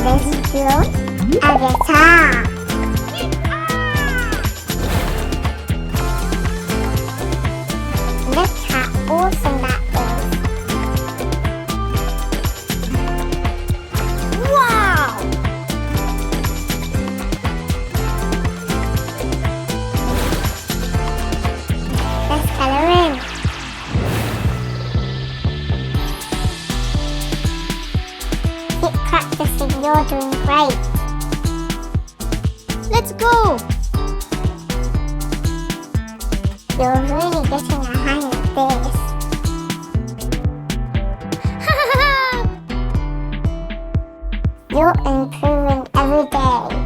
Let's go at the top. Look how awesome that is. Wow! Let's color in. Keep practicing, you're doing great. Let's go! You're really getting a hang of this. You're improving every day.